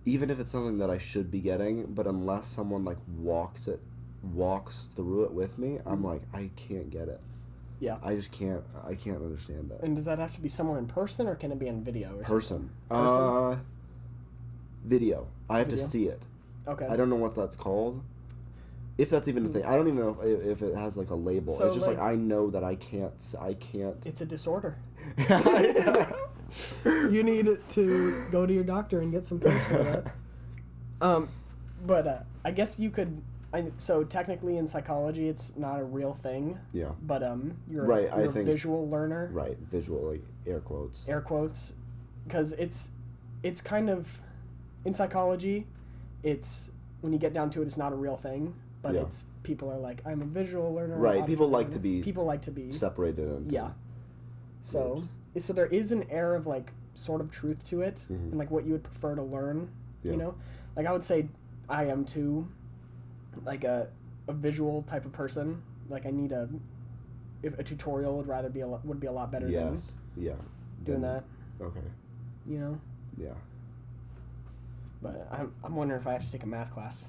Even if it's something that I should be getting, but unless someone like walks through it with me, I'm like, I can't get it. Yeah. I just can't. I can't understand that. And does that have to be someone in person, or can it be in video? Or Person. Video. I have to see it. Okay. I don't know what that's called. If that's even a thing, I don't even know if it has like a label. So, it's just like I know that I can't. It's a disorder. You need to go to your doctor and get some pills for that. But I guess you could. So technically, in psychology, it's not a real thing. Yeah. But you're right. You're a visual learner. Right. Visual, like air quotes. Air quotes, because it's kind of in psychology, it's when you get down to it, it's not a real thing. But it's people are like, I'm a visual learner. Right. People like to be separated. Into So there is an air of like sort of truth to it, and like what you would prefer to learn. You know, like I would say I am too, like a visual type of person. Like I need a tutorial would be a lot better than doing that. Okay. You know. Yeah. But I'm wondering if I have to take a math class.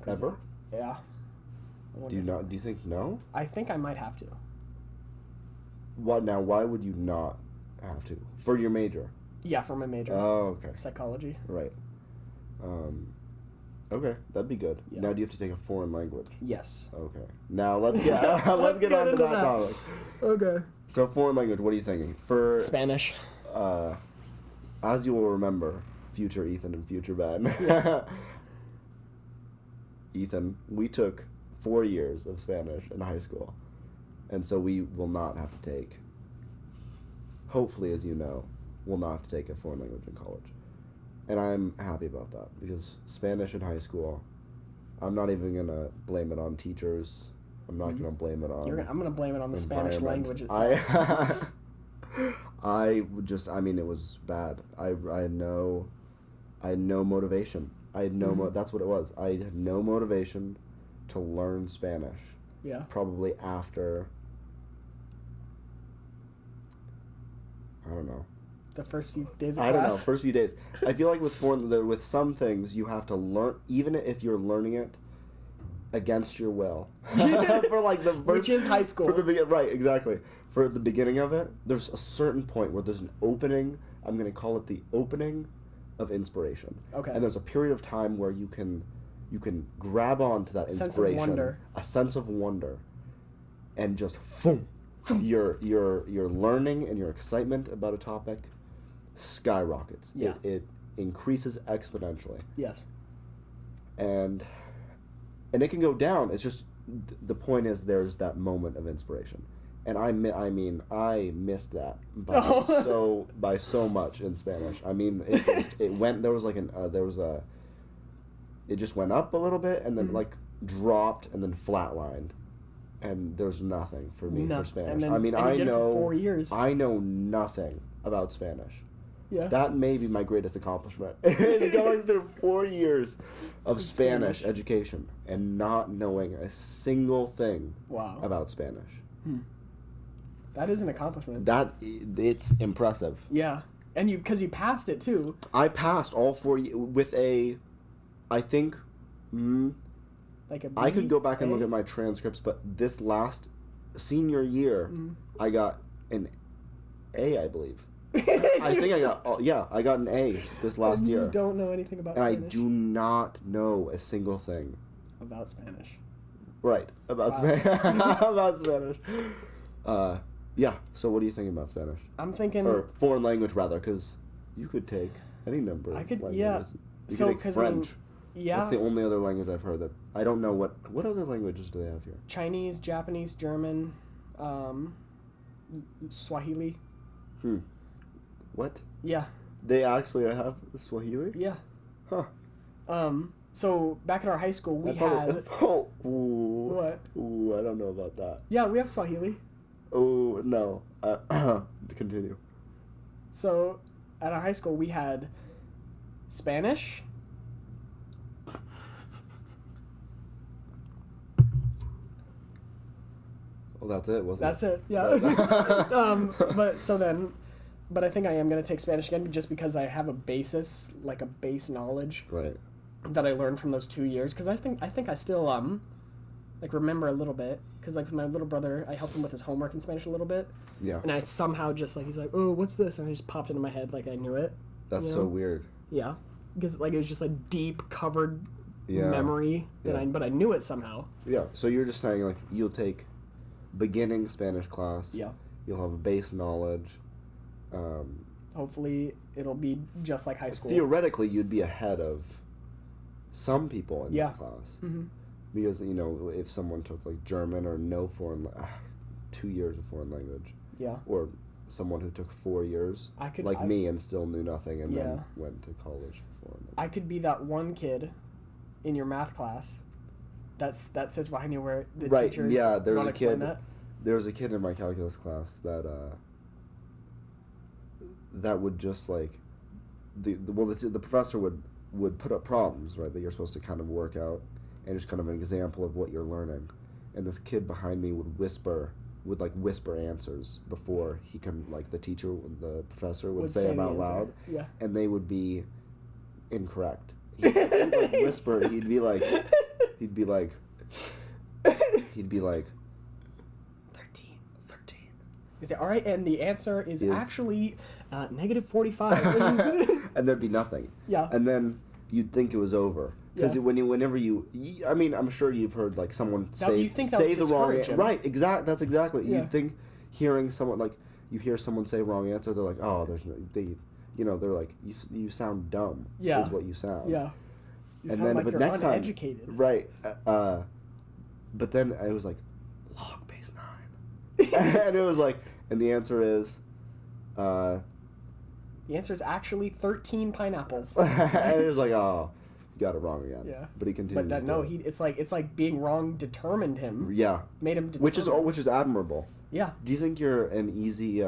Ever? Yeah. Do you think no? I think I might have to. What now? Why would you not have to? For your major? Yeah, for my major. Oh, okay. Psychology. Right. Okay, that'd be good. Yeah. Now do you have to take a foreign language? Yes. Okay. Now let's get let's get on to that topic. Okay. So foreign language, what are you thinking? For Spanish. As you will remember, future Ethan and future Ben. Yeah. Ethan, we took 4 years of Spanish in high school. And so we will not have to take, hopefully, as you know, we'll not have to take a foreign language in college. And I'm happy about that, because Spanish in high school, I'm not even going to blame it on teachers. I'm not going to blame it on I'm going to blame it on the Spanish language itself. It was bad. I had no motivation. That's what it was. I had no motivation to learn Spanish. Yeah. Probably after, I don't know. The first few days of class? I don't know, first few days. I feel like with some things, you have to learn, even if you're learning it against your will. For like the first, which is high school. Right, exactly. For the beginning of it, there's a certain point where there's an opening, I'm going to call it the opening of inspiration. Okay. And there's a period of time where you can grab on to that inspiration, a sense of wonder, and just boom, your learning and your excitement about a topic skyrockets. Yeah. It increases exponentially. Yes. And it can go down. It's just the point is there's that moment of inspiration. And I missed that by so much in Spanish. I mean, it just went up a little bit and then like dropped and then flatlined, and there's nothing for me for Spanish. I know 4 years. I know nothing about Spanish. Yeah. That may be my greatest accomplishment. Going through 4 years of Spanish education and not knowing a single thing about Spanish. That is an accomplishment. It's impressive. Yeah. And because you passed it too. I passed all 4 with a, I think, like a B, I could go back and look at my transcripts, but this last senior year, I got an A, I believe. I think I got an A this last year. You don't know anything about Spanish. And I do not know a single thing about Spanish. Right. About Spanish. About Spanish. Yeah. So what do you think about Spanish? I'm thinking... Or foreign language, rather, because you could take any number I could, of yeah. languages. You So, could take French. yeah. That's the only other language I've heard that... I don't know what other languages do they have here? Chinese, Japanese, German, Swahili. What? Yeah. They actually have Swahili? Yeah. Huh. So back at our high school, we had... Oh, ooh. What? Ooh, I don't know about that. Yeah, we have Swahili. Oh, no. Continue. So at our high school, we had Spanish. Well, that's it, wasn't That's it, yeah. But I think I am going to take Spanish again just because I have a basis, like a base knowledge. Right. That I learned from those 2 years. Because I think I still, like, remember a little bit. Because, like, with my little brother, I helped him with his homework in Spanish a little bit. Yeah. And I somehow just, like, he's like, oh, what's this? And I just popped into my head like I knew it. That's so weird. Yeah. Because, like, it was just, like, deep, covered Yeah. memory. But I knew it somehow. Yeah. So you're just saying, like, you'll take beginning Spanish class. Yeah. You'll have a base knowledge. Hopefully, it'll be just like high school. Theoretically, you'd be ahead of some people in that class. Mm-hmm. Because, you know, if someone took, like, German or no foreign... 2 years of foreign language. Yeah. Or someone who took 4 years, me, and still knew nothing and then went to college for foreign language. I could be that one kid in your math class that sits behind you where the teachers there's a kid. that. There was a kid in my calculus class that would just, like... The professor would put up problems, right, that you're supposed to kind of work out, and just kind of an example of what you're learning. And this kid behind me would whisper answers before he can, like, the professor would say them out loud. Yeah. And they would be incorrect. He'd like whisper, he'd be like 13. You say, all right, and the answer is actually -45. And there'd be nothing. Yeah. And then you'd think it was over. Because whenever you, I mean, I'm sure you've heard, like, someone say the wrong answer. Right, that's exactly. Yeah. You'd think hearing someone, like, you hear someone say wrong answer, they're like, oh, there's no, they're like, you sound dumb, is what you sound. Yeah. You and sound then, like but you're next uneducated. time, right, but then it was like, log base 9. And it was like, and the answer is, the answer is actually 13 pineapples. and it was like, oh, you got it wrong again. Yeah. But he continued. But it's like being wrong determined him. Yeah. Made him determined. Which is admirable. Yeah. Do you think you're an easy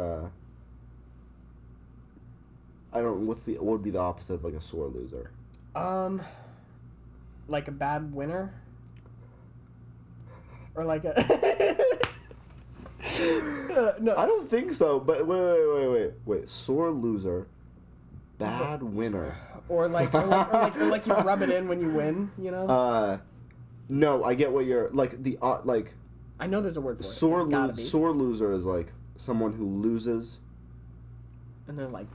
what would be the opposite of, like, a sore loser? Like a bad winner? Or like a no. I don't think so, but wait. Sore loser, bad winner. Or like you rub it in when you win, you know? No, I get what you're, like, I know there's a word for it. Sore loser is, like, someone who loses. And they're like...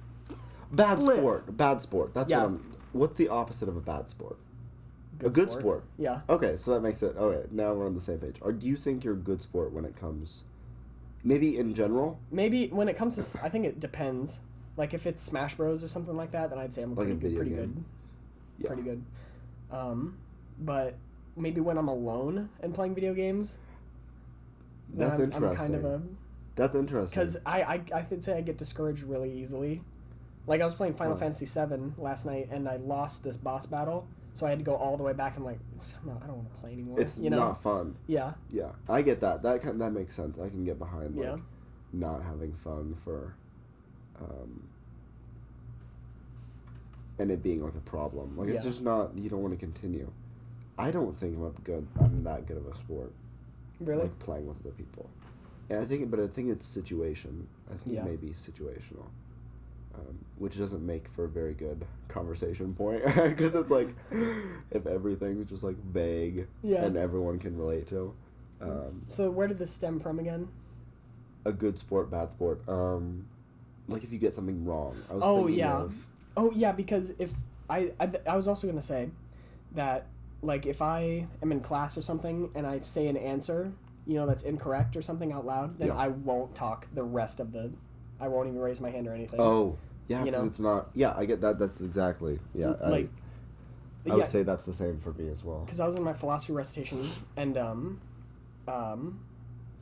Bad sport. That's what what's the opposite of a bad sport? A good sport. Yeah. Okay, so that makes it... Okay, now we're on the same page. Or do you think you're a good sport when it comes... Maybe in general? Maybe when it comes to... I think it depends. Like, if it's Smash Bros. Or something like that, then I'd say I'm pretty good. Yeah. Pretty good. But maybe when I'm alone and playing video games... That's interesting. I'm kind of a... That's interesting. Because I could say I get discouraged really easily. Like, I was playing Final Fantasy VII last night, and I lost this boss battle, so I had to go all the way back. And I'm like, I don't want to play anymore. It's not fun. Yeah. Yeah, I get that. That makes sense. I can get behind, like, not having fun for, and it being, like, a problem. Like, it's just not, you don't want to continue. I don't think I'm that good of a sport. Really? Like, playing with other people. Yeah, I think it's situation. I think it may be situational. Which doesn't make for a very good conversation point. Because it's like, if everything's just, like, vague and everyone can relate to. So where did this stem from again? A good sport, bad sport. Like, if you get something wrong. I was thinking of... Oh, yeah, because if... I was also going to say that, like if I am in class or something and I say an answer, that's incorrect or something out loud, then I won't talk the rest of I won't even raise my hand or anything. Oh, yeah, because it's not... Yeah, I get that. That's exactly... Yeah, I would say that's the same for me as well. Because I was in my philosophy recitation, and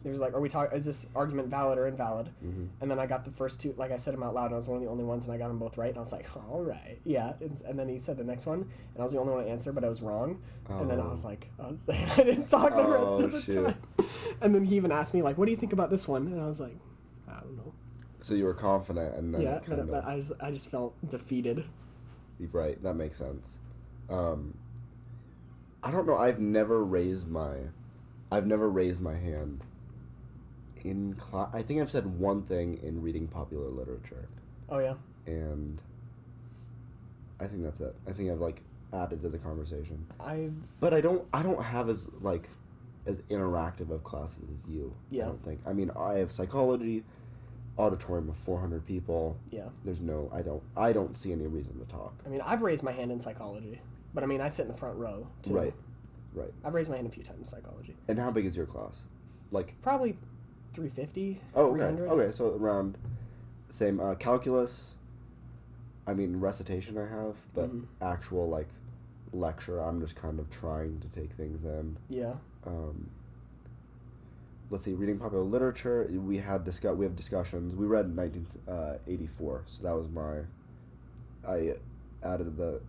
there's like, is this argument valid or invalid? Mm-hmm. And then I got the first two, like I said them out loud, and I was one of the only ones, and I got them both right, and I was like, all right, yeah. And then he said the next one, and I was the only one to answer, but I was wrong. Oh. And then I was like, I didn't talk the rest of the time. And then he even asked me, like, what do you think about this one? And I was like, I don't know. So you were confident, and then but I just felt defeated. Right, that makes sense. I don't know. I've never raised my hand in class. I think I've said one thing in reading popular literature. Oh yeah. And I think that's it. I think I've added to the conversation. But I don't have as interactive of classes as you. Yeah. I don't think. I mean, I have psychology, auditorium of 400 people. Yeah. There's no. I don't see any reason to talk. I mean, I've raised my hand in psychology, but I mean, I sit in the front row too. Right. I've raised my hand a few times in psychology. And how big is your class? Probably 350. Oh, okay. 300. Okay, so around same calculus. I mean, recitation I have, but actual lecture, I'm just kind of trying to take things in. Yeah. Let's see, reading popular literature. We have discussions. We read 1984, so that was I added the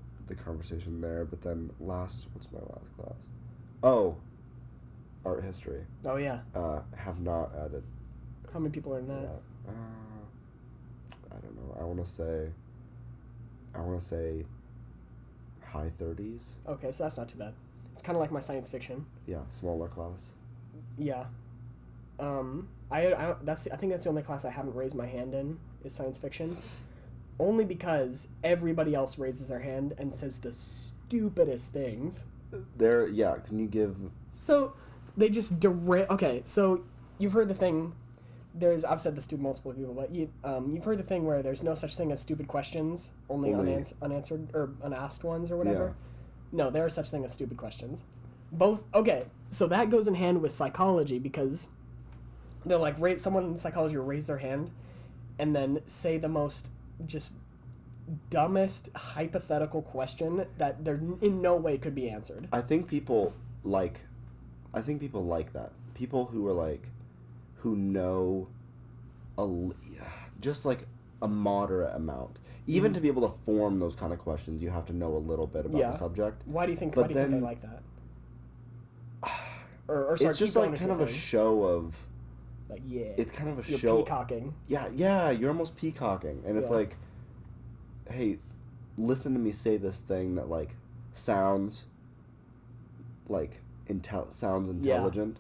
conversation there. But then what's my last class? Oh, art history. Oh yeah. Have not added. How many people are in that? I don't know. I want to say high 30s. Okay, so that's not too bad. It's kind of like my science fiction. Yeah, smaller class. Yeah. I think that's the only class I haven't raised my hand in is science fiction. Only because everybody else raises their hand and says the stupidest things. Can you give... So, they just derail... Okay, so you've heard the thing... I've said this to multiple people, but you've heard the thing where there's no such thing as stupid questions, only unanswered or unasked ones or whatever? Yeah. No, there are such thing as stupid questions. Okay, so that goes in hand with psychology because they'll someone in psychology will raise their hand and then say the most just dumbest hypothetical question that there in no way could be answered. I think people like that. People who are who know just a moderate amount. Even to be able to form those kind of questions, you have to know a little bit about the subject. Why do you think they like that? Sorry, it's just kind of a show of... It's kind of a show... You're peacocking. Yeah, you're almost peacocking. And it's hey, listen to me say this thing that sounds intelligent,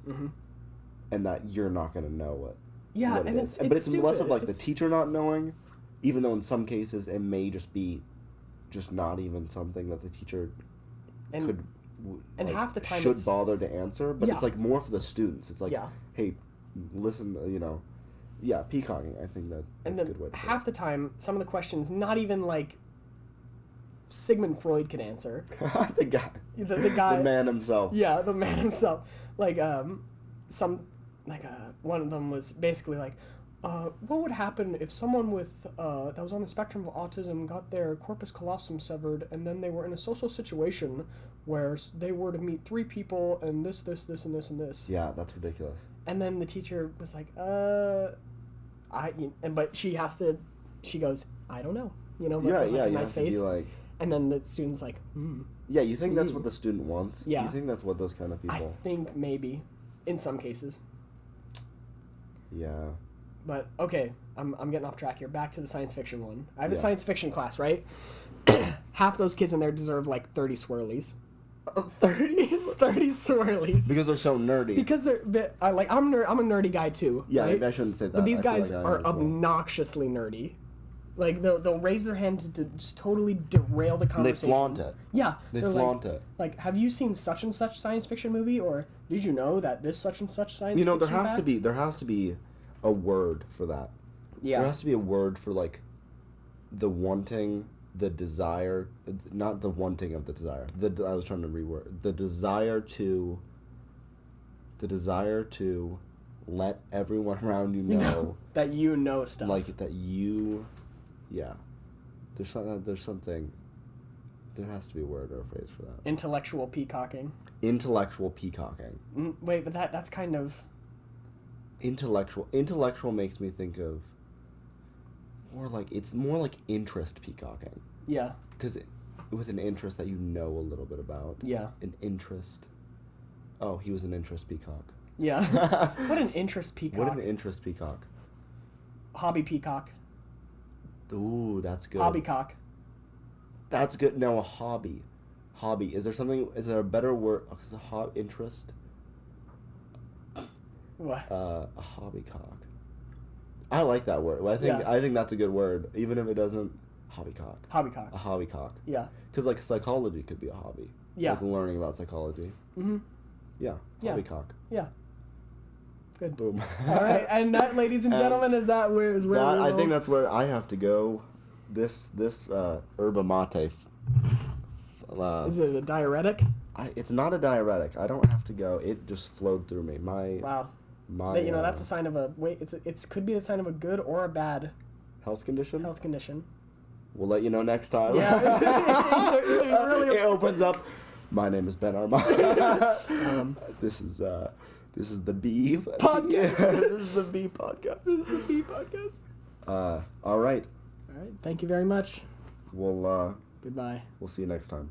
and that you're not going to know what it is. But it's less of the teacher not knowing, even though in some cases it may just be not even something that the teacher could and half the time should bother to answer, but it's more for the students. It's hey, listen, peacocking. I think that's a good way to half the time, some of the questions not even Sigmund Freud could answer. the guy, the man himself. Yeah, the man himself. One of them was basically what would happen if someone with that was on the spectrum of autism got their corpus callosum severed, and then they were in a social situation where they were to meet 3 people and this, and this, and this. Yeah, that's ridiculous. And then the teacher was like, but she goes, I don't know, a nice face. And then the student's like, Yeah, you think that's what the student wants? Yeah. You think that's what those kind of people... I think maybe, in some cases. Yeah. But, okay, I'm getting off track here. Back to the science fiction one. I have a science fiction class, right? Half those kids in there deserve 30 swirlies. 30 swirlies. Because they're so nerdy. Because I'm a nerdy guy too. Yeah, right? maybe I shouldn't say that. But these guys are obnoxiously nerdy. They'll raise their hand to just totally derail the conversation. They flaunt it. Yeah. They flaunt it. Have you seen such and such science fiction movie, or did you know that this such and such science fiction there has to be a word for that. Yeah. There has to be a word for the wanting the desire, not the wanting of the desire. I was trying to reword the desire to let everyone around you know that you know stuff. Like that you, yeah. There's something. There has to be a word or a phrase for that. Intellectual peacocking. Intellectual peacocking. Wait, but that's kind of... Intellectual makes me think of it's more like interest peacocking. Yeah. Because with an interest that you know a little bit about. Yeah. An interest. Oh, he was an interest peacock. Yeah. What an interest peacock. What an interest peacock. Hobby peacock. Ooh, that's good. Hobbycock. That's good. Now a hobby. Hobby. Is there a better word? Because interest. What? A hobbycock. I like that word. I think that's a good word, even if it doesn't. Hobbycock. Hobbycock. A hobbycock. Yeah. Because like psychology could be a hobby. Yeah. Like learning about psychology. Mm-hmm. Yeah. Hobbycock. Yeah. Good. Boom. All right, and that, ladies and gentlemen, is where I think that's where I have to go. This yerba mate. Is it a diuretic? It's not a diuretic. I don't have to go. It just flowed through me. Wow. That's a sign of it could be the sign of a good or a bad health condition. We'll let you know next time. Yeah. It opens up. My name is Ben Armand. This is the B podcast. This is the B podcast. All right. Thank you very much. We'll Goodbye. We'll see you next time.